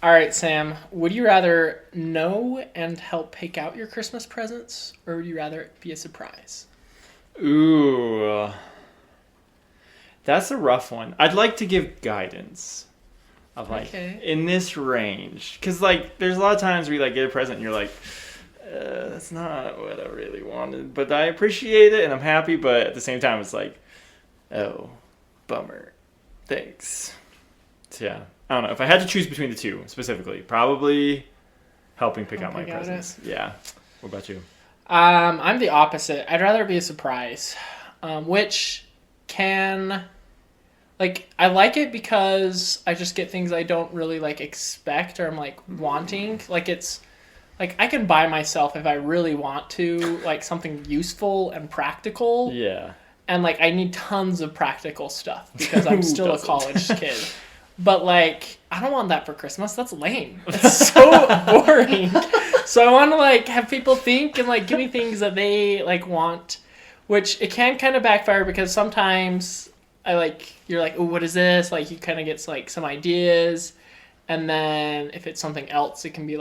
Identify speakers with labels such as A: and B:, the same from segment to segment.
A: All right, Sam. Would you rather know and help pick out your Christmas presents, or would you rather it be a surprise?
B: Ooh. That's a rough one. I'd like to give guidance of in this range. Because there's a lot of times where you get a present and you're like, that's not what I really wanted. But I appreciate it and I'm happy. But at the same time, it's like, oh, bummer. Thanks. So yeah. I don't know. If I had to choose between the two specifically, probably helping pick out my presents. Yeah. What about you?
A: I'm the opposite. I'd rather it be a surprise, which can, I like it because I just get things I don't really expect or I'm wanting. It's I can buy myself if I really want to something useful and practical.
B: Yeah. And
A: I need tons of practical stuff because I'm still a college kid. But, I don't want that for Christmas. That's lame. It's so boring. So I want to, have people think and, give me things that they, want, which it can kind of backfire because sometimes you're like, oh, what is this? You kind of get, some ideas. And then if it's something else, it can be,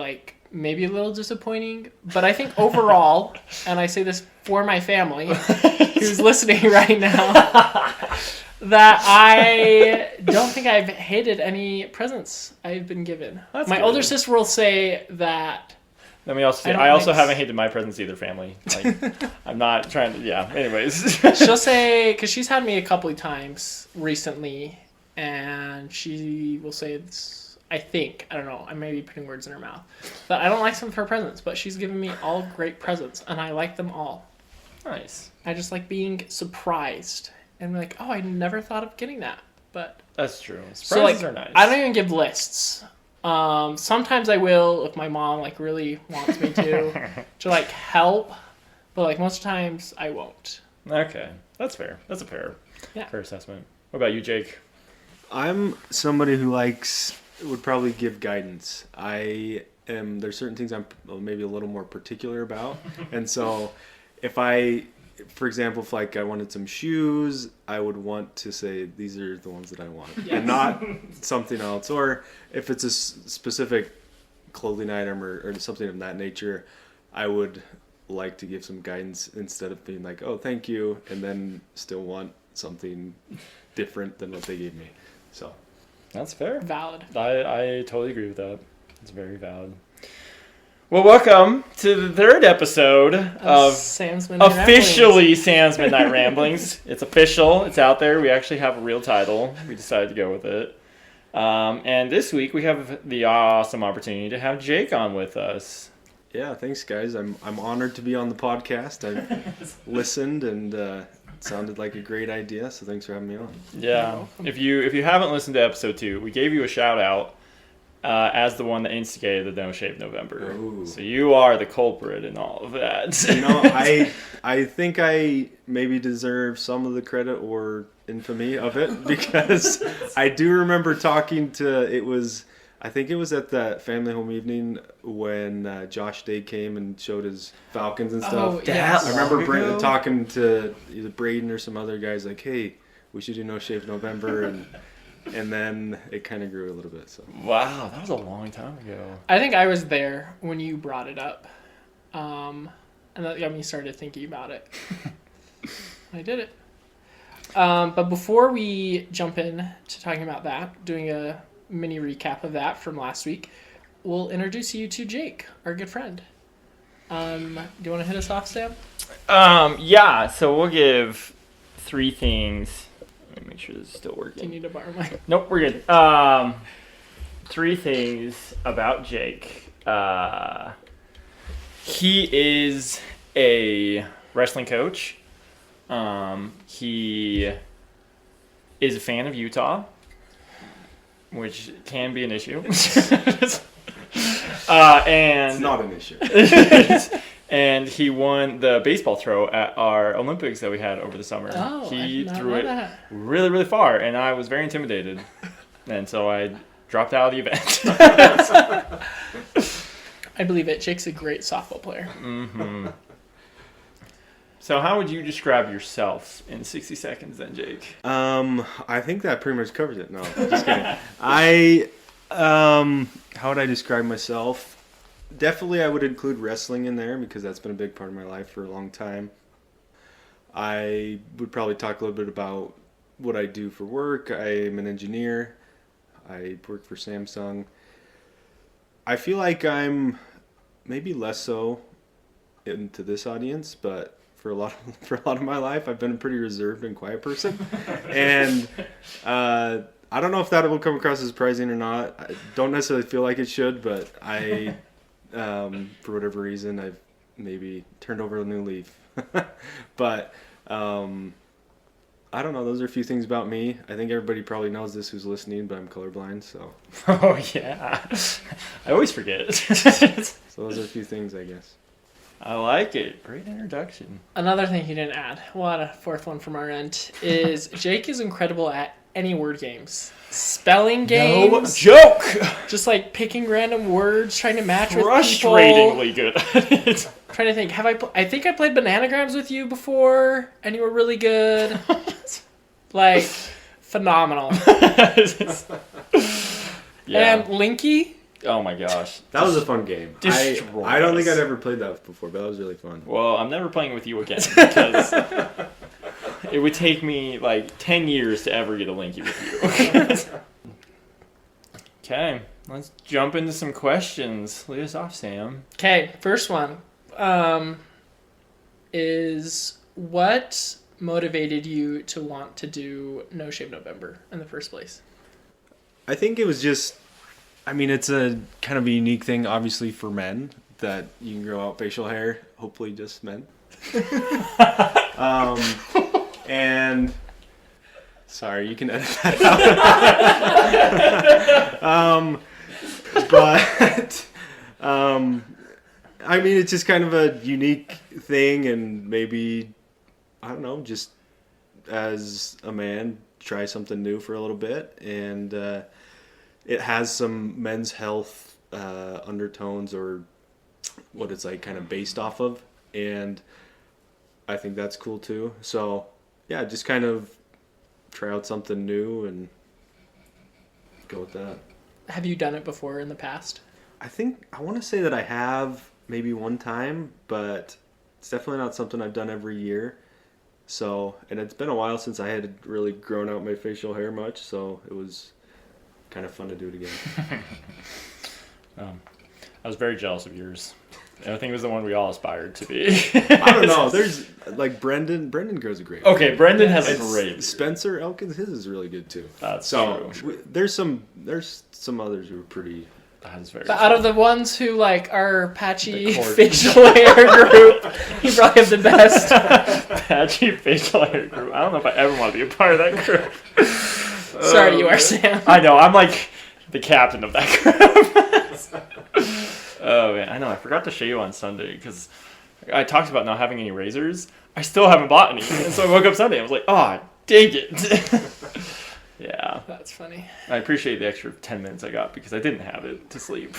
A: maybe a little disappointing. But I think overall, and I say this for my family who's listening right now, that I don't think I've hated any presents I've been given.
B: That's
A: my
B: good.
A: Older sister will say that.
B: Let me also say, I also haven't hated my presents either, family. I'm not trying to, yeah. Anyways.
A: She'll say, because she's had me a couple of times recently, and she will say it's, I don't know, I may be putting words in her mouth, but I don't like some of her presents, but she's given me all great presents, and I like them all.
B: Nice.
A: I just like being surprised. And we're oh, I never thought of getting that. But
B: that's true. Surprises are nice.
A: I don't even give lists. Sometimes I will if my mom really wants me to help. But most times I won't.
B: Okay, that's fair. That's a fair assessment. What about you, Jake?
C: I'm somebody who would probably give guidance. There's certain things I'm maybe a little more particular about, and so for example, if I wanted some shoes, I would want to say these are the ones that I want, and not something else. Or if it's a specific clothing item or something of that nature, I would like to give some guidance instead of being oh, thank you, and then still want something different than what they gave me. So
B: that's fair.
A: Valid.
B: I totally agree with that. It's very valid. Well, welcome to the third episode of
A: Sam's Midnight
B: officially Sam's Midnight Ramblings. It's official. It's out there. We actually have a real title. We decided to go with it. And this week we have the awesome opportunity to have Jake on with us.
C: Yeah, thanks, guys. I'm honored to be on the podcast. I've listened and it sounded like a great idea, so thanks for having me on.
B: Yeah. If you haven't listened to episode 2, we gave you a shout out. As the one that instigated the No Shave November.
C: Ooh.
B: So you are the culprit in all of that.
C: I think I maybe deserve some of the credit or infamy of it because I do remember talking to, I think it was at that family home evening when Josh Day came and showed his falcons and stuff.
A: Oh, yes.
C: I remember talking to either Braden or some other guys hey, we should do No Shave November, and then it kind of grew a little bit. So
B: wow, that was a long time ago.
A: I think I was there when you brought it up, and that got me started thinking about it. I did it. But before we jump in to talking about that, doing a mini recap of that from last week, we'll introduce you to Jake, our good friend. Do you want to hit us off, Sam?
B: Yeah. So we'll give 3 things. Let me make sure this is still working.
A: Do you need to borrow mine?
B: Nope, we're good. 3 things about Jake. He is a wrestling coach. He is a fan of Utah, which can be an issue. And
C: it's not an issue.
B: And he won the baseball throw at our Olympics that we had over the summer.
A: Oh,
B: he
A: I did not
B: threw
A: know
B: it
A: that.
B: really, really far, and I was very intimidated. And so I dropped out of the event.
A: I believe it. Jake's a great softball player.
B: Mm-hmm. So how would you describe yourself in 60 seconds then, Jake?
C: I think that pretty much covers it. No, just kidding. How would I describe myself? Definitely, I would include wrestling in there because that's been a big part of my life for a long time. I would probably talk a little bit about what I do for work. I'm an engineer. I work for Samsung. I feel like I'm maybe less so into this audience, but for a lot of my life, I've been a pretty reserved and quiet person, and I don't know if that will come across as surprising or not. I don't necessarily feel like it should, but I, for whatever reason, I've maybe turned over a new leaf. But I don't know. Those are a few things about me. I think everybody probably knows this who's listening, but I'm colorblind, so.
B: Oh, yeah. I always forget.
C: So those are a few things, I guess.
B: I like it. Great introduction.
A: Another thing he didn't add, we'll add a fourth one from our end, is Jake is incredible at any word games. Spelling games.
B: No joke!
A: Just like picking random words, trying to match with people.
B: Frustratingly good at it.
A: Trying to think, I think I played Bananagrams with you before, and you were really good. Like, phenomenal.
B: Yeah.
A: And Linky.
B: Oh my gosh.
C: That was a fun game. I don't think
B: us.
C: I'd ever played that before, but that was really fun.
B: Well, I'm never playing with you again because it would take me like 10 years to ever get a Linky with you. Okay, let's jump into some questions. Lead us off, Sam.
A: Okay, first one is what motivated you to want to do No Shave November in the first place?
C: I think it was just, I mean, it's a kind of a unique thing, obviously, for men, that you can grow out facial hair. Hopefully just men. And sorry, you can edit that out. But I mean, it's just kind of a unique thing, and maybe, I don't know, just as a man, try something new for a little bit. And it has some men's health undertones, or what it's like kind of based off of, and I think that's cool too. So yeah, just kind of try out something new and go with that.
A: Have you done it before in the past?
C: I want to say that I have maybe one time, but it's definitely not something I've done every year. So, and it's been a while since I had really grown out my facial hair much, so it was kind of fun to do it again.
B: I was very jealous of yours. I think it was the one we all aspired to be.
C: I don't know. There's like Brendan. Brendan grows a great.
B: Okay, Brendan has a great.
C: Spencer Elkins, his is really good too.
B: That's
C: true. There's some others who are pretty.
B: That is very.
A: But out of the ones who like are patchy facial hair group, you probably have the best.
B: Patchy facial hair group. I don't know if I ever want to be a part of that group.
A: Sorry, you are, Sam.
B: I know. I'm like the captain of that group. Oh man, I know. I forgot to shave on Sunday because I talked about not having any razors. I still haven't bought any, and so I woke up Sunday. I was like, "Oh, dang it!" Yeah,
A: that's funny.
B: I appreciate the extra 10 minutes I got because I didn't have it to sleep.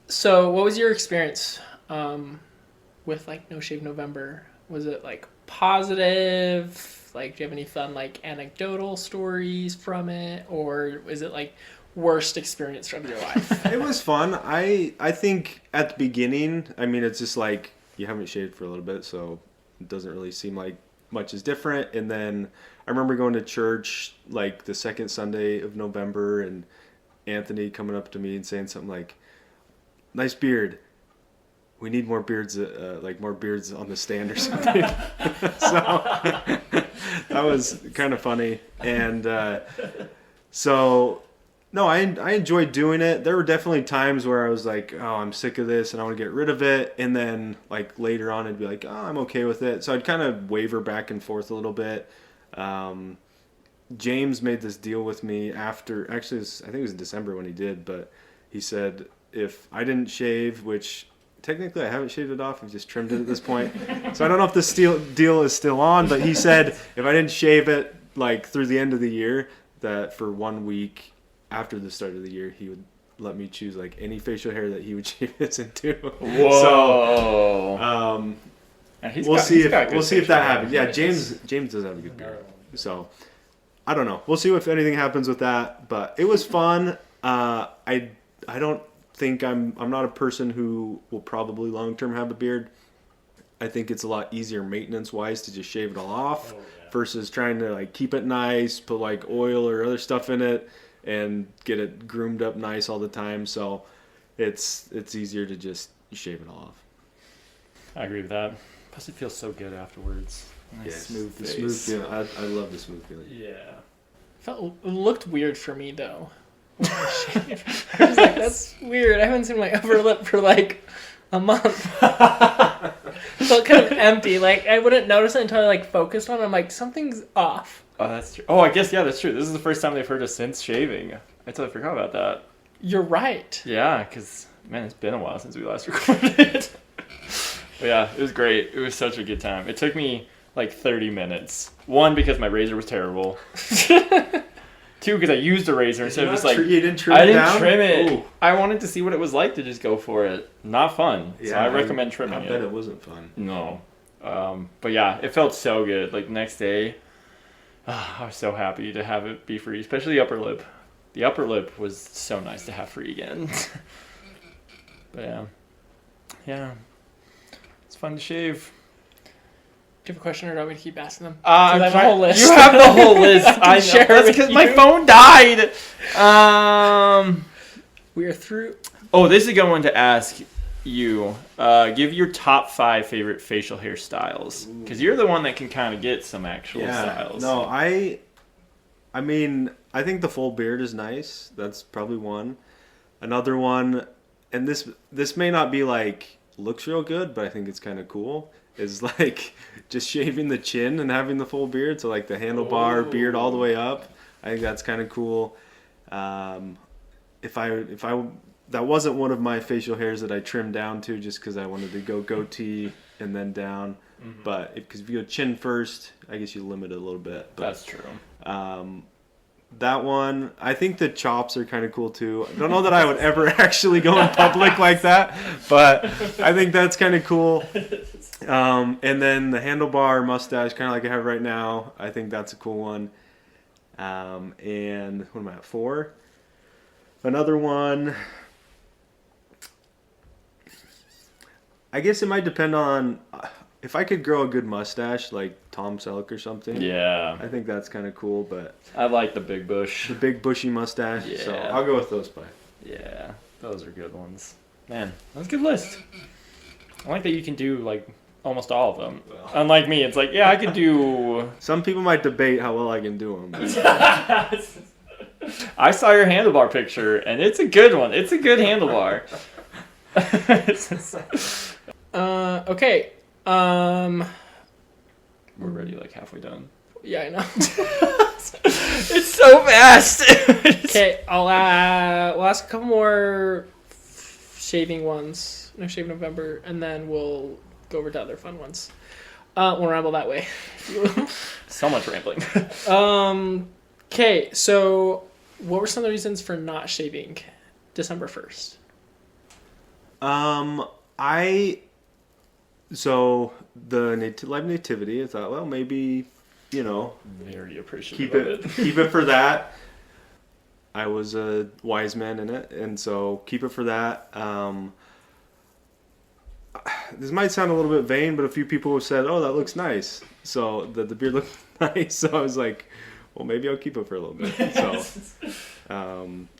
A: So, what was your experience with like No Shave November? Was it like positive? Like, do you have any fun like anecdotal stories from it, or is it like worst experience from your life?
C: It was fun. I think at the beginning, I mean, it's just like you haven't shaved for a little bit, so it doesn't really seem like much is different. And then I remember going to church like the second Sunday of November, and Anthony coming up to me and saying something like, "Nice beard. We need more beards, like more beards on the stand or something." So that was kind of funny. And so no, I enjoyed doing it. There were definitely times where I was like, "Oh, I'm sick of this and I want to get rid of it." And then like later on, I'd be like, "Oh, I'm okay with it." So I'd kind of waver back and forth a little bit. James made this deal with me after, actually, I think it was in December when he did, but he said if I didn't shave, which technically I haven't shaved it off, I've just trimmed it at this point. So I don't know if this deal is still on, but he said if I didn't shave it like through the end of the year, that for 1 week after the start of the year, he would let me choose like any facial hair that he would shave this into.
B: Whoa!
C: So, we'll see if that happens. Yeah, James does have a good beard. So, I don't know. We'll see if anything happens with that. But it was fun. I don't think I'm not a person who will probably long term have a beard. I think it's a lot easier maintenance wise to just shave it all off versus trying to like keep it nice, put like oil or other stuff in it, and get it groomed up nice all the time. So it's easier to just shave it all off.
B: I agree with that. Plus, it feels so good afterwards. Nice smooth face.
C: Smooth feeling. I love the smooth feeling.
B: Yeah.
A: It looked weird for me though. When I shaved. I was like, that's weird. I haven't seen my upper lip for like a month. It felt kind of empty. Like I wouldn't notice it until I like focused on it. I'm like, something's off.
B: Oh, that's true. Oh, I guess that's true. This is the first time they've heard us since shaving. I totally forgot about that.
A: You're right.
B: Yeah, because man, it's been a while since we last recorded. But yeah, it was great. It was such a good time. It took me like 30 minutes. One, because my razor was terrible. Two, because I used a razor instead of just like...
C: You didn't trim it
B: I didn't
C: down?
B: trim it.
C: Ooh.
B: I wanted to see what it was like to just go for it. Not fun.
C: Yeah,
B: so I recommend trimming it.
C: I bet it wasn't fun.
B: No. But yeah, it felt so good. Like next day, I was so happy to have it be free, especially the upper lip. The upper lip was so nice to have free again. But yeah. Yeah. It's fun to shave.
A: Do you have a question or do you want me to keep asking them?
B: I
A: have a whole list.
B: You have the whole list. I know.
A: Share
B: That's
A: with
B: because
A: you.
B: my phone died.
A: We are through.
B: Oh, this is a good one to ask you. Give your top 5 favorite facial hairstyles. Because you're the one that can kind of get some actual styles.
C: No, I mean, I think the full beard is nice. That's probably one. Another one, and this may not be like looks real good, but I think it's kind of cool, is like just shaving the chin and having the full beard. So like the handlebar beard all the way up. I think that's kind of cool. If I that wasn't one of my facial hairs that I trimmed down to just because I wanted to go goatee and then down. Mm-hmm. But because if you go chin first, I guess you limit it a little bit. But,
B: that's true.
C: That one, I think the chops are kind of cool too. I don't know that I would ever actually go in public like that, but I think that's kind of cool. And then the handlebar mustache, kind of like I have right now, I think that's a cool one. And what am I at, 4? Another one, I guess it might depend on if I could grow a good mustache like Tom Selleck or something.
B: Yeah.
C: I think that's kind of cool, but
B: I like the big bush.
C: the big bushy mustache.
B: Yeah.
C: So I'll go with those 5.
B: Yeah, those are good ones. Man, that's a good list. I like that you can do like almost all of them. Unlike me, it's like, yeah, I could do...
C: Some people might debate how well I can do them.
B: I saw your handlebar picture, and it's a good one. It's a good handlebar.
A: Okay.
B: We're already like halfway done.
A: Yeah, I know.
B: It's so fast.
A: Okay, we'll ask a couple more shaving ones. No Shave November, and then we'll go over to other fun ones. We'll ramble that way.
B: So much rambling.
A: Okay, so what were some of the reasons for not shaving December 1st?
C: So the live nativity, I thought, well, maybe,
B: Very appreciative.
C: keep it for that. I was a wise man in it, and so keep it for that. This might sound a little bit vain, but a few people have said, "Oh, that looks nice." So the beard looked nice. So I was like, "Well, maybe I'll keep it for a little bit." So,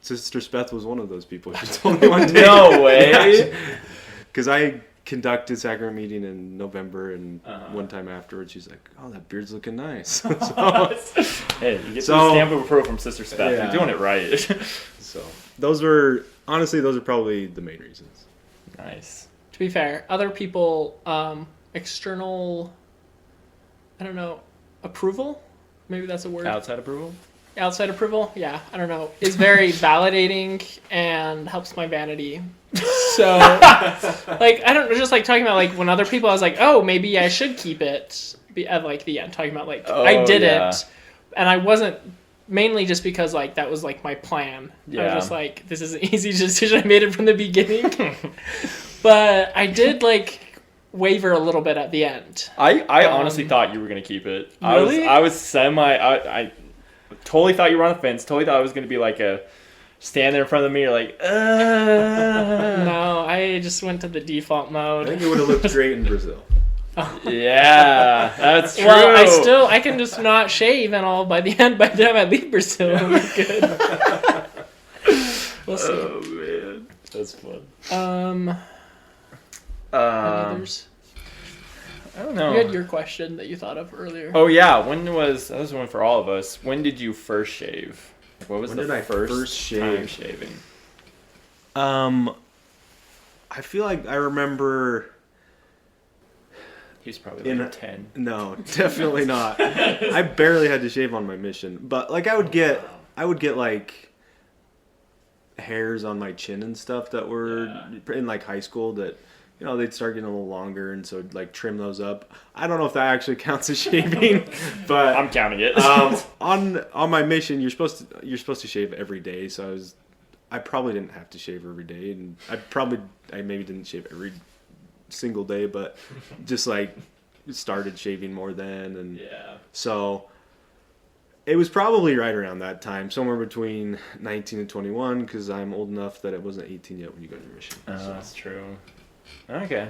C: Sister Speth was one of those people. She told me one day.
B: No way.
C: Because I conducted sacrament meeting in November, and one time afterwards, she's like, "Oh, that beard's looking nice."
B: Hey, you get the stamp of approval from Sister Speth.
C: Yeah.
B: You're doing it right.
C: So those are probably the main reasons.
B: Nice.
A: To be fair, other people, external, I don't know, approval? Maybe that's a word.
B: Outside approval?
A: Outside approval? Yeah, I don't know. Is very validating and helps my vanity. So, like, I don't know, just like talking about like when other people, I was like, oh, maybe I should keep it at like the end, talking about like, I did it, and I wasn't, mainly just because like that was like my plan.
B: Yeah.
A: I was just like, this is an easy decision, I made it from the beginning. But I did like waver a little bit at the end.
B: I honestly thought you were gonna keep it.
A: Really?
B: I was semi. Totally thought you were on the fence. Totally thought it was going to be like a stand there in front of the mirror like,
A: No, I just went to the default mode.
C: I think it would have looked great in Brazil.
B: Yeah, that's true.
A: Well, I can just not shave and all by the time I leave Brazil, it'll be good. We'll see.
B: Oh, man. That's fun.
A: Others?
B: I don't know.
A: You had your question that you thought of earlier.
B: Oh, yeah. That was one for all of us. When did you first shave? What was
C: when
B: the
C: did
B: first time shaving?
C: I feel like I remember...
B: He was probably like 10.
C: No, definitely not. I barely had to shave on my mission. But, like, I would get like, hairs on my chin and stuff that were in, like, high school that... You know, they'd start getting a little longer, and so like trim those up. I don't know if that actually counts as shaving, but
B: I'm counting it.
C: On my mission, you're supposed to shave every day. So I probably didn't have to shave every day, and I maybe didn't shave every single day, but just like started shaving more then, and so it was probably right around that time, somewhere between 19 and 21, because I'm old enough that it wasn't 18 yet when you go to your mission.
B: So. That's true. Okay.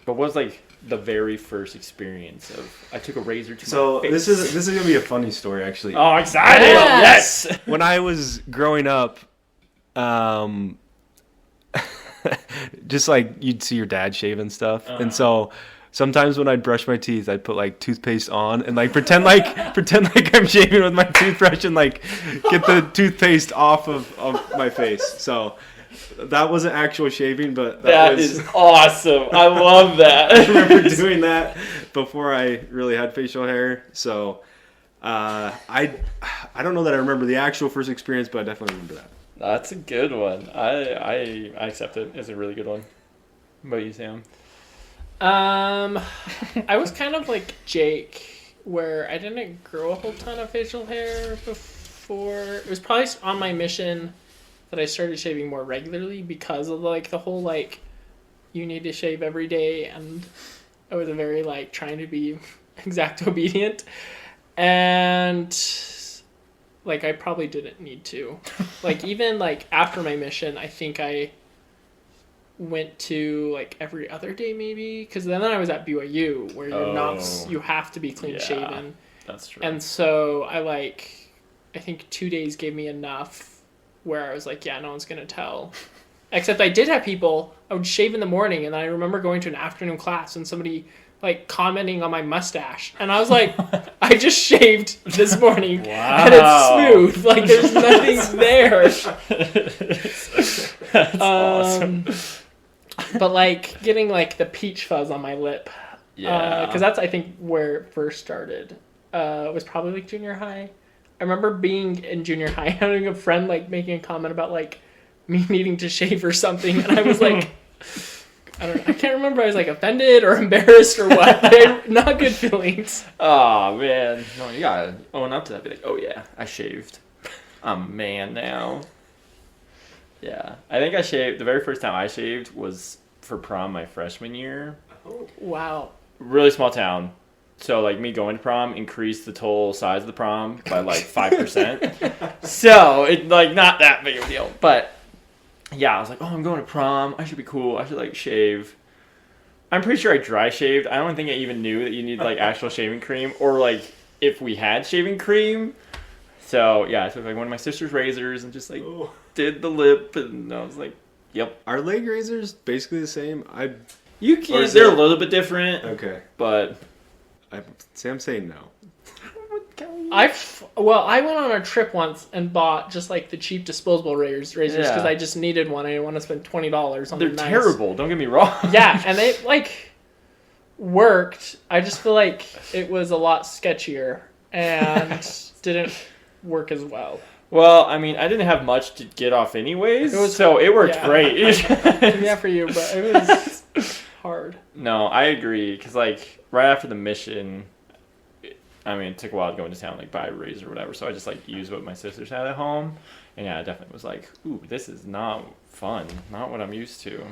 B: But what was like the very first experience of I took a razor to my face?
C: this is gonna be a funny story actually.
B: Oh, excited! Yes.
C: When I was growing up, just like you'd see your dad shave and stuff, and so sometimes when I'd brush my teeth, I'd put like toothpaste on and like pretend like I'm shaving with my toothbrush and like get the toothpaste off of my face. So. That wasn't actual shaving, but
B: that is awesome. I love that.
C: I remember doing that before I really had facial hair. So I don't know that I remember the actual first experience, but I definitely remember that.
B: That's a good one. I accept it as a really good one. What about you, Sam?
A: I was kind of like Jake, where I didn't grow a whole ton of facial hair before. It was probably on my mission that I started shaving more regularly because of like the whole like you need to shave every day, and I was a very like trying to be exact obedient, and like I probably didn't need to. Like even like after my mission, I think I went to like every other day maybe, because then I was at BYU where you have to be clean shaven.
B: That's true.
A: And so I think 2 days gave me enough where I was like, yeah, no one's going to tell. Except I did have people, I would shave in the morning, and I remember going to an afternoon class and somebody like commenting on my mustache. And I was like, I just shaved this morning and it's smooth. Like there's nothing there.
B: That's awesome.
A: But like getting like the peach fuzz on my lip.
B: Yeah.
A: Because that's, I think, where it first started. It was probably like junior high. I remember being in junior high, having a friend like making a comment about like me needing to shave or something, and I was like, I can't remember. I was like offended or embarrassed or what. Not good feelings.
B: Oh man, no, you gotta own up to that. Be like, oh yeah, I shaved. I'm a man now. Yeah, I think I shaved. The very first time I shaved was for prom my freshman year.
A: Oh, wow.
B: Really small town. So, like, me going to prom increased the total size of the prom by, like, 5%. So, it's, like, not that big of a deal. But, yeah, I was like, oh, I'm going to prom. I should be cool. I should, like, shave. I'm pretty sure I dry shaved. I don't think I even knew that you need, like, actual shaving cream. Or, like, if we had shaving cream. So, yeah, I took, like, one of my sister's razors and just, like, did the lip. And I was like, yep.
C: Are leg razors basically the same?
B: You can. They're a little bit different.
C: Okay.
B: But...
C: Sam's saying no.
A: I went on a trip once and bought just like the cheap disposable razors because I just needed one. I didn't want to spend $20 on.
B: They're terrible. Don't get me wrong.
A: Yeah, and they like worked. I just feel like it was a lot sketchier and didn't work as well.
B: Well, I mean, I didn't have much to get off anyways, so it worked great.
A: Yeah, for you, but it was hard.
B: No, I agree, because, like, right after the mission, I mean, it took a while to go into town, like, buy a razor or whatever, so I just, like, used what my sisters had at home, and yeah, I definitely was like, ooh, this is not fun, not what I'm used to.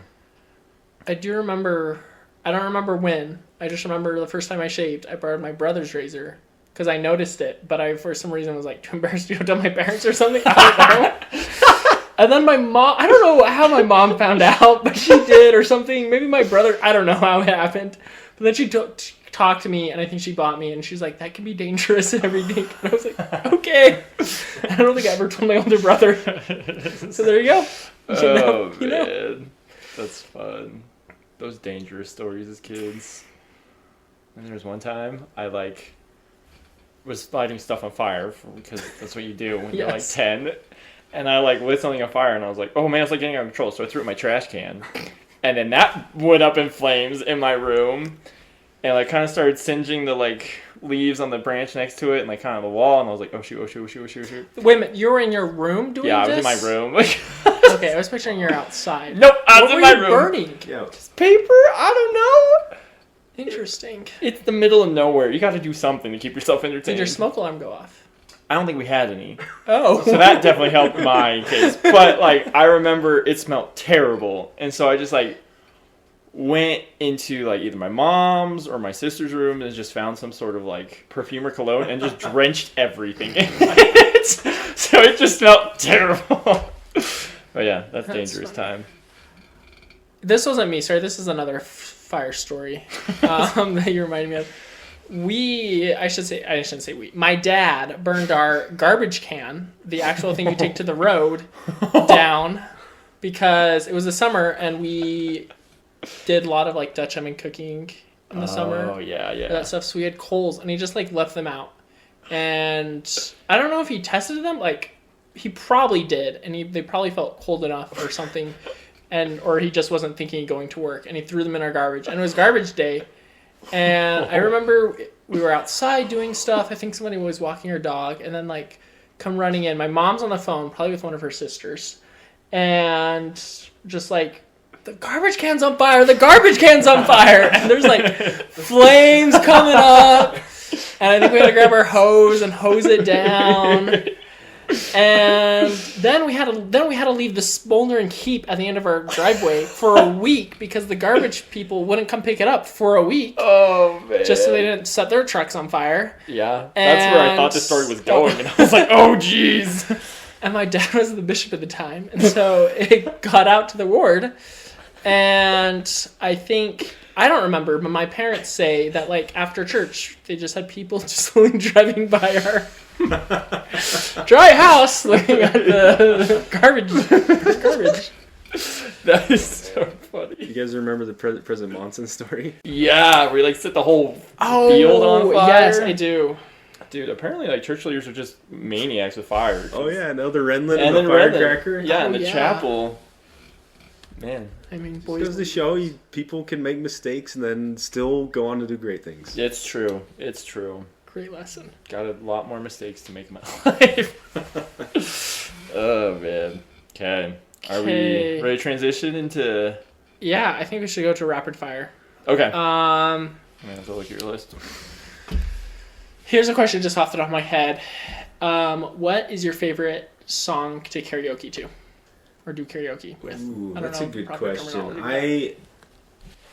A: I do remember, I don't remember when, I just remember the first time I shaved, I borrowed my brother's razor, because I noticed it, but I, for some reason, was like too embarrassed to go tell my parents or something. I don't know. And then my mom, I don't know how my mom found out, but she did or something. Maybe my brother, I don't know how it happened. But then she talked to me, and I think she bought me, and she's like, that can be dangerous and everything. And I was like, okay. I don't think I ever told my older brother. So there you go. You know.
B: Man. That's fun. Those dangerous stories as kids. And there was one time I was lighting stuff on fire because that's what you do when you're like 10. And I lit something on fire, and I was like, oh man, it's getting out of control. So I threw it in my trash can. And then that went up in flames in my room. And kind of started singeing the leaves on the branch next to it and kind of the wall. And I was like, oh shoot.
A: Wait a minute, you were in your room doing this?
B: Yeah, I was in my room.
A: Okay, I was picturing you're outside.
B: Nope, I was in my room.
A: What were you burning?
C: Yeah.
B: Paper? I don't know.
A: Interesting.
B: It's the middle of nowhere. You got to do something to keep yourself entertained.
A: Did your smoke alarm go off?
B: I don't think we had any.
A: Oh.
B: So that definitely helped my case. But, I remember it smelled terrible. And so I just, went into, either my mom's or my sister's room and just found some sort of, perfume or cologne and just drenched everything in it. So it just smelled terrible. But, yeah, that's dangerous
A: funny.
B: Time.
A: This wasn't me. Sorry, this is another fire story that you reminded me of. I shouldn't say we. My dad burned our garbage can, the actual thing you take to the road, down because it was the summer and we did a lot of Dutch oven cooking in the summer.
B: Oh yeah.
A: That stuff. So we had coals and he just left them out. And I don't know if he tested them. He probably did, and they probably felt cold enough or something, or he just wasn't thinking of going to work, and he threw them in our garbage. And it was garbage day. And I remember we were outside doing stuff. I think somebody was walking her dog, and then come running in. My mom's on the phone, probably with one of her sisters, and just the garbage can's on fire. The garbage can's on fire, and there's flames coming up. And I think we had to grab our hose and hose it down. And then we had to leave the smoldering heap at the end of our driveway for a week because the garbage people wouldn't come pick it up for a week.
B: Oh man!
A: Just so they didn't set their trucks on fire.
B: Yeah, that's where I thought the story was going, and I was like, oh jeez.
A: And my dad was the bishop at the time, and so it got out to the ward. And I don't remember, but my parents say that after church they just had people just slowly driving by our dry house looking at the garbage.
B: That is so funny.
C: You guys remember the President Monson story?
B: Yeah, where he set the whole field on fire.
A: Yes, I do.
B: Dude, apparently church leaders are just maniacs with fire.
C: Oh yeah, and Elder Renlin
B: and
C: the firecracker.
B: Yeah, in the chapel. Man.
A: I mean,
C: boys. It goes to show you people can make mistakes and then still go on to do great things.
B: It's true. It's true.
A: Great lesson.
B: Got a lot more mistakes to make in my life. Oh, man. Okay. Are we ready to transition into...
A: Yeah, I think we should go to rapid fire.
B: Okay. I'm going to have to look at your list.
A: Here's a question just off the top of my head. What is your favorite song to karaoke to? Or do karaoke with?
C: Ooh, that's a good question.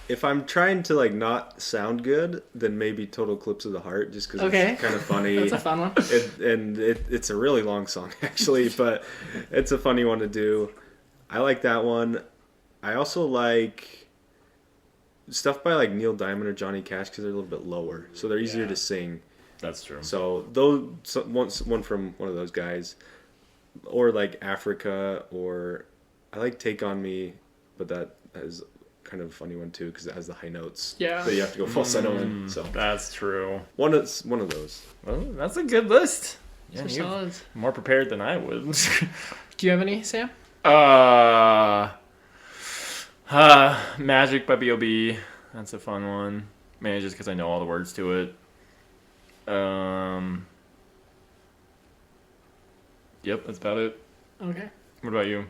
C: If I'm trying to not sound good, then maybe Total Eclipse of the Heart, just because it's kind of funny.
A: That's a fun one.
C: It's a really long song actually, but it's a funny one to do. I like that one. I also like stuff by Neil Diamond or Johnny Cash because they're a little bit lower, so they're easier to sing.
B: That's true.
C: So one from one of those guys. Or Africa, or I like Take On Me, but that is kind of a funny one too because it has the high notes that you have to go falsetto in. So
B: that's true.
C: One of those.
B: Well, that's a good list. Yeah,
A: you're
B: more prepared than I would.
A: Do you have any, Sam?
B: Magic by B.O.B. That's a fun one. Mainly just because I know all the words to it. Yep, that's about it.
A: Okay.
B: What about you?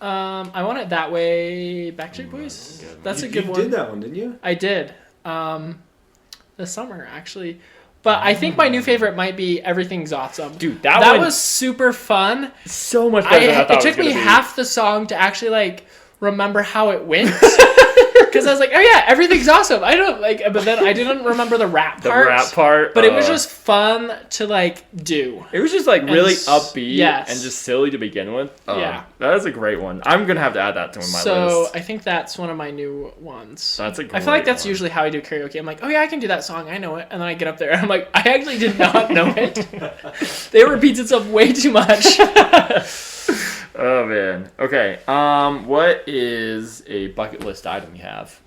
A: I Want It That Way, Backstreet Boys. That's a good one.
C: You did that one, didn't you?
A: I did. This summer, actually. But I think my new favorite might be Everything's Awesome.
B: Dude,
A: that was super fun.
B: So much better than I thought
A: it took me half the song to actually remember how it went. Because I was like, oh yeah, everything's awesome. I don't like, but then I didn't remember the rap part. But it was just fun to like do.
B: It was just like really upbeat
A: and
B: just silly to begin with.
A: Yeah.
B: That is a great one. I'm going to have to add that to my list.
A: So I think that's one of my new ones.
B: That's a great
A: I feel like that's
B: one.
A: usually how I do karaoke. I'm like, oh yeah, I can do that song. I know it. And then I get up there and I'm like, I actually did not know it. They repeats itself way too much.
B: Oh man. Okay. What is a bucket list item you have?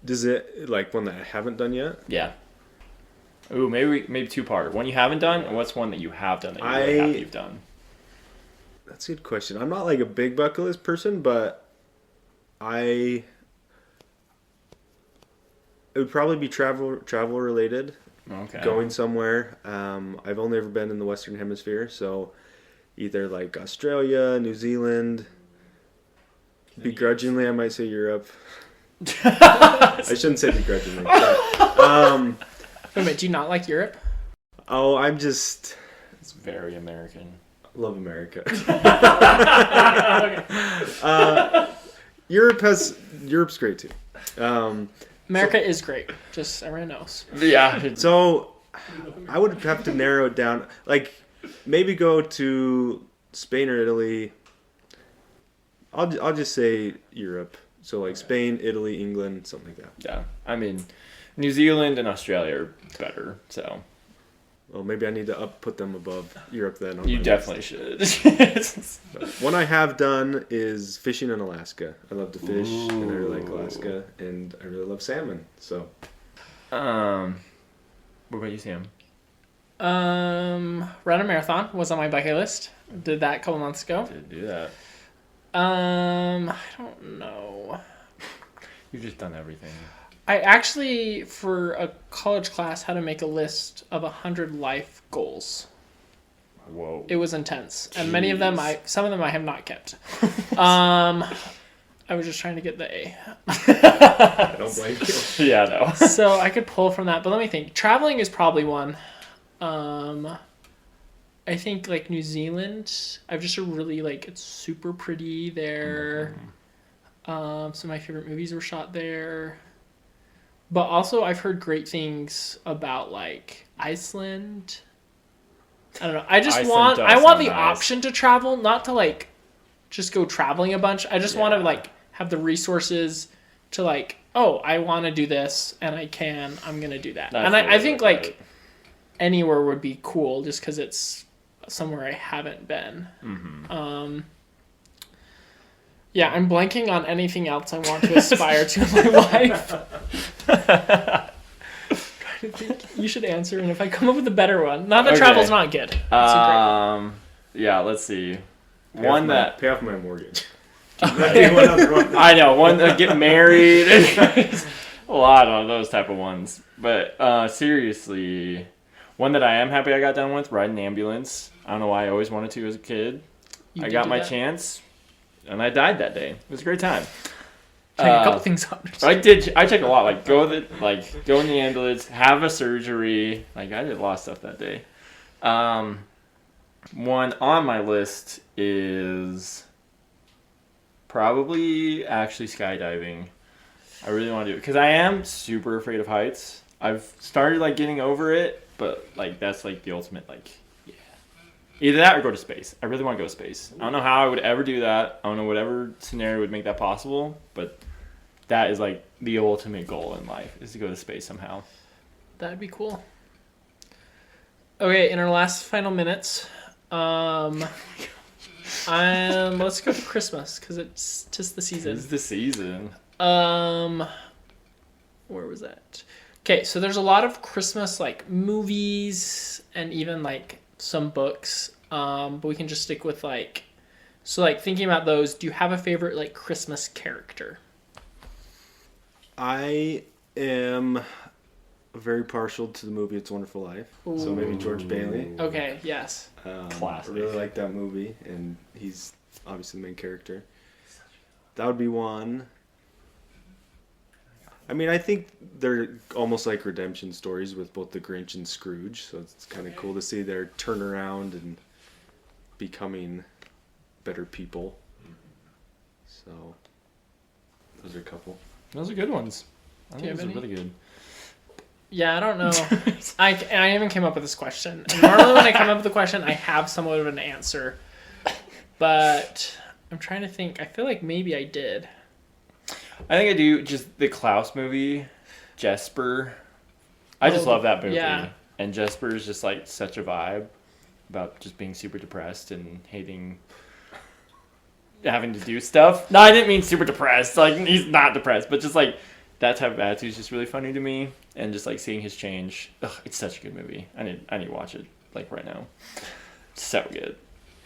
C: Does it like one that I haven't done yet?
B: Yeah. Ooh, maybe two-part. One you haven't done, and what's one that you have done that you're really happy you've done?
C: That's a good question. I'm not like a big bucket list person, but it would probably be travel related.
B: Okay.
C: Going somewhere. I've only ever been in the Western Hemisphere, so either like Australia, New Zealand. Begrudgingly, I might say Europe. I shouldn't say begrudgingly. But,
A: Wait a minute, do you not like Europe?
C: Oh, I'm just...
B: It's very American.
C: Love America. Europe's great too.
A: America is great. Just everyone knows.
B: Yeah.
C: So I would have to narrow it down. Like maybe go to Spain or Italy. I'll just say Europe. So like Spain, Italy, England, something like that.
B: Yeah. I mean, New Zealand and Australia are better. So.
C: Well, maybe I need to put them above Europe then.
B: You definitely should.
C: One I have done is fishing in Alaska. I love to fish, and I really like Alaska, and I really love salmon. So,
B: what about you, Sam?
A: Run a marathon was on my bucket list. Did that a couple months ago.
B: Didn't do that.
A: I don't know.
B: You've just done everything.
A: I actually, for a college class, had to make a list of 100 life goals.
B: Whoa.
A: It was intense.
B: Jeez.
A: And many of them, some of them I have not kept. I was just trying to get the A.
C: I don't blame you.
B: Yeah, no.
A: So I could pull from that, but let me think. Traveling is probably one. I think like New Zealand. I've just really like, it's super pretty there. Some of my favorite movies were shot there. But also, I've heard great things about like Iceland. I don't know. I want the option to travel, not to like just go traveling a bunch. I just want to like have the resources to like, oh, I want to do this, and I'm gonna do that. And I think like anywhere would be cool, just because it's somewhere I haven't been. Mm-hmm. Yeah, I'm blanking on anything else I want to aspire to in my life. Trying to think. You should answer, and if I come up with a better one. Not that travel's not good.
B: Yeah, let's see.
C: Pay off my mortgage.
B: I know, one that get married. A lot of those type of ones. But seriously, one that I am happy I got done with, riding an ambulance. I don't know why I always wanted to as a kid. I got my chance. And I died that day. It was a great time.
A: Check a couple things on.
B: I checked a lot. Like go in the ambulance, have a surgery. Like I did a lot of stuff that day. One on my list is probably actually skydiving. I really want to do it because I am super afraid of heights. I've started like getting over it, but like that's like the ultimate like. Either that or go to space. I really want to go to space. I don't know how I would ever do that. I don't know whatever scenario would make that possible, but that is like the ultimate goal in life is to go to space somehow.
A: That'd be cool. Okay, in our last final minutes, let's go to Christmas because it's just the season.
B: It's the season.
A: Where was that? Okay, so there's a lot of Christmas like movies and even like some books, but we can just stick with like, so like thinking about those, do you have a favorite like Christmas character?
C: I am very partial to the movie It's a Wonderful Life. Ooh. So maybe George Bailey.
A: Okay, yes.
B: Classic.
C: I really like that movie, and he's obviously the main character. That would be one. I mean, I think they're almost like redemption stories with both the Grinch and Scrooge, so it's kind of cool to see their turnaround and becoming better people. So, those are a couple.
B: Those are good ones. I
A: Do you
B: think
A: have
B: those are
A: any?
B: really good.
A: Yeah, I don't know. I even came up with this question. And normally when I come up with a question, I have somewhat of an answer. But I'm trying to think. I feel like maybe I did.
B: I think I do. Just the Klaus movie, Jesper. I just love that movie.
A: Yeah.
B: And Jesper is just like such a vibe about just being super depressed and hating having to do stuff. No, I didn't mean super depressed. Like, he's not depressed, but just like that type of attitude is just really funny to me. And just like seeing his change. Ugh, it's such a good movie. I need to watch it like right now. It's so good.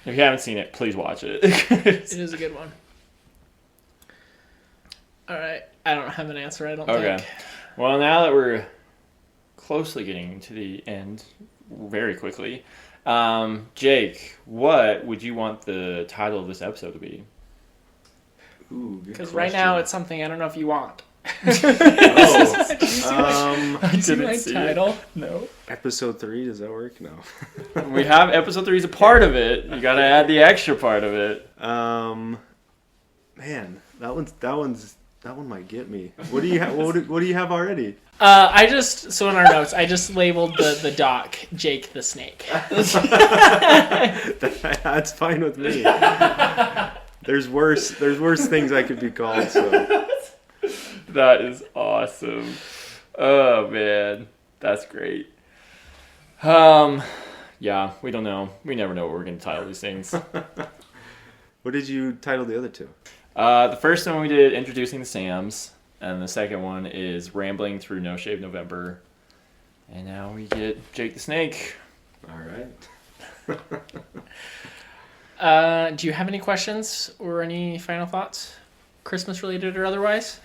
B: If you haven't seen it, please watch it.
A: It is a good one. All right. I don't have an answer, I don't think.
B: Well, now that we're closely getting to the end very quickly, Jake, what would you want the title of this episode to be?
C: Ooh, good
A: Because
C: question.
A: right now it's something I don't know if you want.
C: Oh,
A: You see my title?
B: No.
C: episode 3, does that work? No.
B: We have episode 3 as a part of it. You got to add the extra part of it.
C: Man, that one might get me. What do you have? What do you have already?
A: So in our notes, I just labeled the doc Jake the Snake.
C: That's fine with me. There's worse things I could be called. So
B: That is awesome. Oh man, that's great. Yeah, we don't know. We never know what we're gonna title these things.
C: what did you title the other two?
B: The first one we did Introducing the Sams, and the second one is Rambling Through No Shave November. And now we get Jake the Snake.
C: All right.
A: Do you have any questions or any final thoughts? Christmas related or otherwise?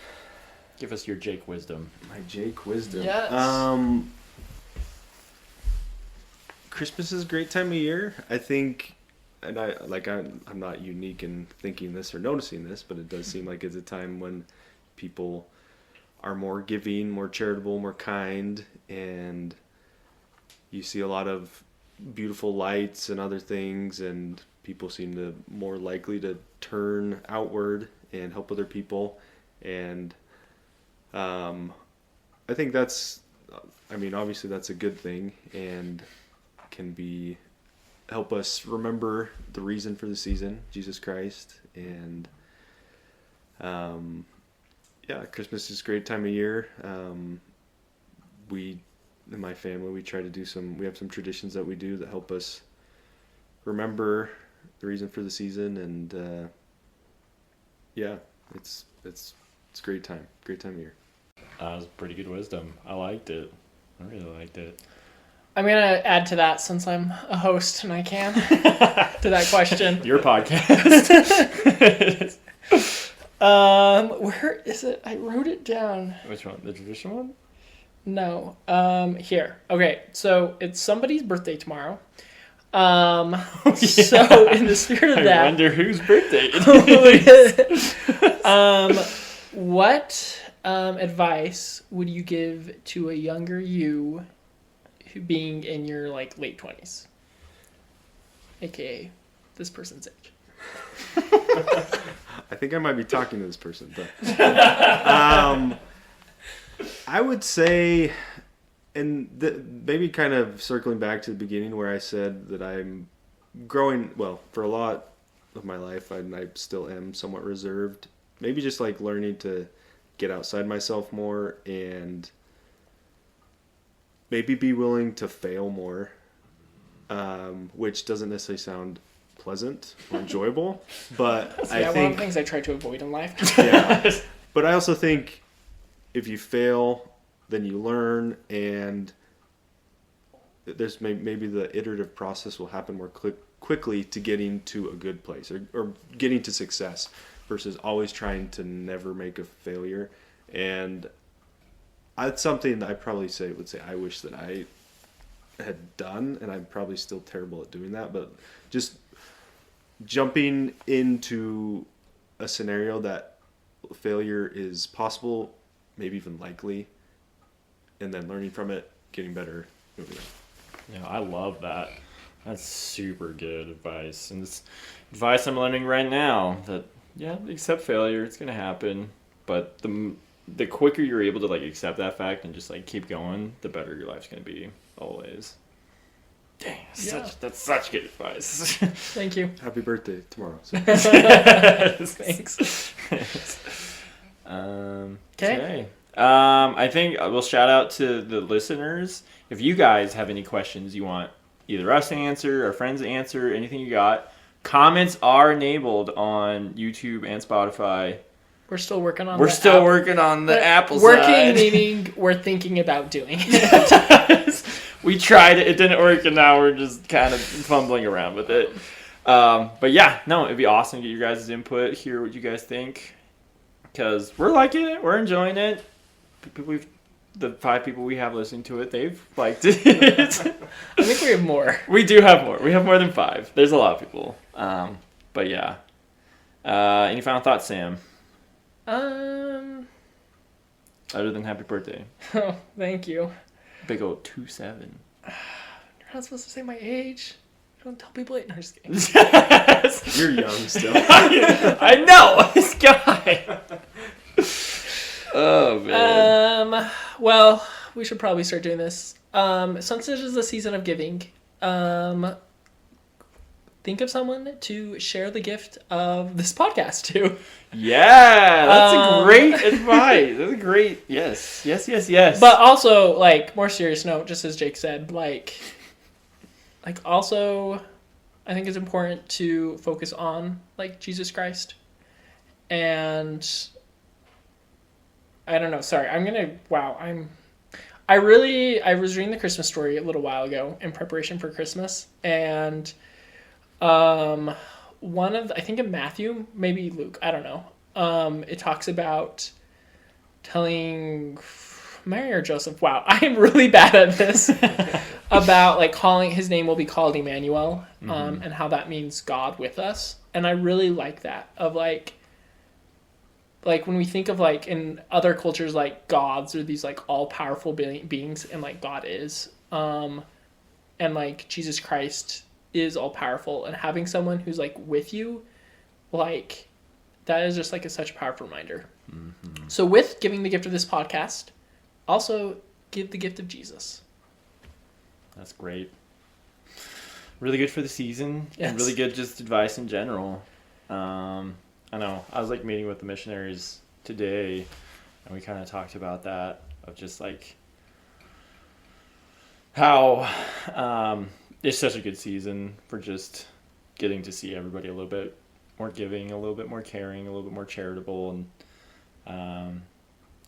B: Give us your Jake wisdom.
C: My Jake wisdom.
A: Yes.
C: Christmas is a great time of year. I think, and I'm not unique in thinking this or noticing this, but it does seem like it's a time when people are more giving, more charitable, more kind, and you see a lot of beautiful lights and other things, and people seem to more likely to turn outward and help other people. And I think obviously that's a good thing and can help us remember the reason for the season, Jesus Christ. And Christmas is a great time of year. We, in my family, we try to we have some traditions that we do that help us remember the reason for the season. And it's a great time of year.
B: That was pretty good wisdom. I liked it. I really liked it.
A: I'm going to add to that since I'm a host and I can, to that question.
B: Your podcast.
A: Where is it? I wrote it down.
B: Which one? The tradition one?
A: No. Here. Okay, so it's somebody's birthday tomorrow. So in the spirit of that,
B: I wonder whose birthday it is.
A: What advice would you give to a younger you who being in your late 20s? AKA this person's age.
C: I think I might be talking to this person, but I would say, and maybe kind of circling back to the beginning where I said that I'm growing, well, for a lot of my life, I still am somewhat reserved. Maybe just learning to get outside myself more and maybe be willing to fail more, which doesn't necessarily sound pleasant or enjoyable, but I think
A: one of the things I try to avoid in life.
C: Yeah, but I also think if you fail, then you learn, and there's maybe the iterative process will happen more quickly to getting to a good place or getting to success versus always trying to never make a failure. And that's something that I probably would say I wish that I had done, and I'm probably still terrible at doing that, but just jumping into a scenario that failure is possible, maybe even likely, and then learning from it, getting better, moving on.
B: Yeah, I love that. That's super good advice. And it's advice I'm learning right now that, accept failure. It's going to happen. But the the quicker you're able to like accept that fact and just like keep going, the better your life's gonna be always. Dang, that's such good advice.
A: Thank you.
C: Happy birthday tomorrow. So.
A: Thanks.
B: Okay. I think we'll shout out to the listeners. If you guys have any questions you want either us to answer, our friends to answer, anything you got, comments are enabled on YouTube and Spotify.
A: We're still working on.
B: We're still working on the Apple
A: working
B: side.
A: Meaning we're thinking about doing it.
B: We tried it, it didn't work, and now we're just kind of fumbling around with it. But yeah, no, it'd be awesome to get your guys' input, hear what you guys think, because we're liking it, we're enjoying it. The 5 people we have listening to it, they've liked it.
A: I think we have more.
B: We do have more. We have more than 5. There's a lot of people. But yeah. Any final thoughts, Sam? Other than happy birthday.
A: Oh, thank you.
B: Big old 27.
A: You're not supposed to say my age. Don't tell people it. No, I'm just kidding.
C: You're young still.
B: I know! This guy! Oh, man.
A: Well, we should probably start doing this. Since it is the season of giving, think of someone to share the gift of this podcast to.
B: Yeah, that's a great advice. That's a great, yes.
A: But also, like, more serious note, just as Jake said, like also, I think it's important to focus on, like, Jesus Christ. And I don't know, sorry, I was reading the Christmas story a little while ago in preparation for Christmas, and I think in Matthew, maybe Luke, I don't know, it talks about telling Mary or Joseph, wow, I am really bad at this, about like calling, his name will be called Emmanuel, and how that means God with us. And I really like that, of like when we think of like in other cultures, like gods are these like all-powerful beings, and like God is, and like Jesus Christ is all-powerful, and having someone who's like with you, like that is just like such a powerful reminder. So with giving the gift of this podcast, also give the gift of Jesus.
B: That's great. Really good for the season.
A: Yes.
B: And really good just advice in general. I know. I was like meeting with the missionaries today, and we kind of talked about that, of just like how it's such a good season for just getting to see everybody a little bit more giving, a little bit more caring, a little bit more charitable, and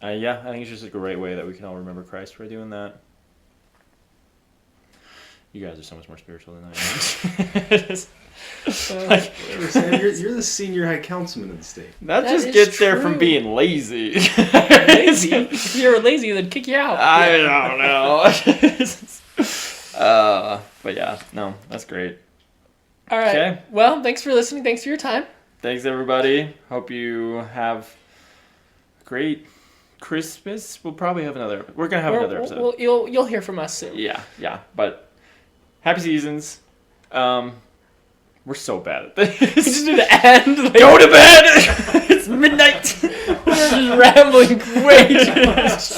B: I think it's just a great way that we can all remember Christ by doing that. You guys are so much more spiritual than I am.
C: You're the senior high councilman of the state.
B: That just gets there from being lazy.
A: Lazy? If you were lazy, they'd kick you out.
B: I don't know. But yeah, no, that's great.
A: All right.
B: Okay.
A: Well, thanks for listening. Thanks for your time.
B: Thanks, everybody. Hope you have a great Christmas. We'll probably have another. We're gonna have another episode.
A: You'll hear from us soon.
B: Yeah. But happy seasons. We're so bad at this.
A: We just need to end. Like,
B: go to bed. It's midnight.
A: We're just rambling way too much.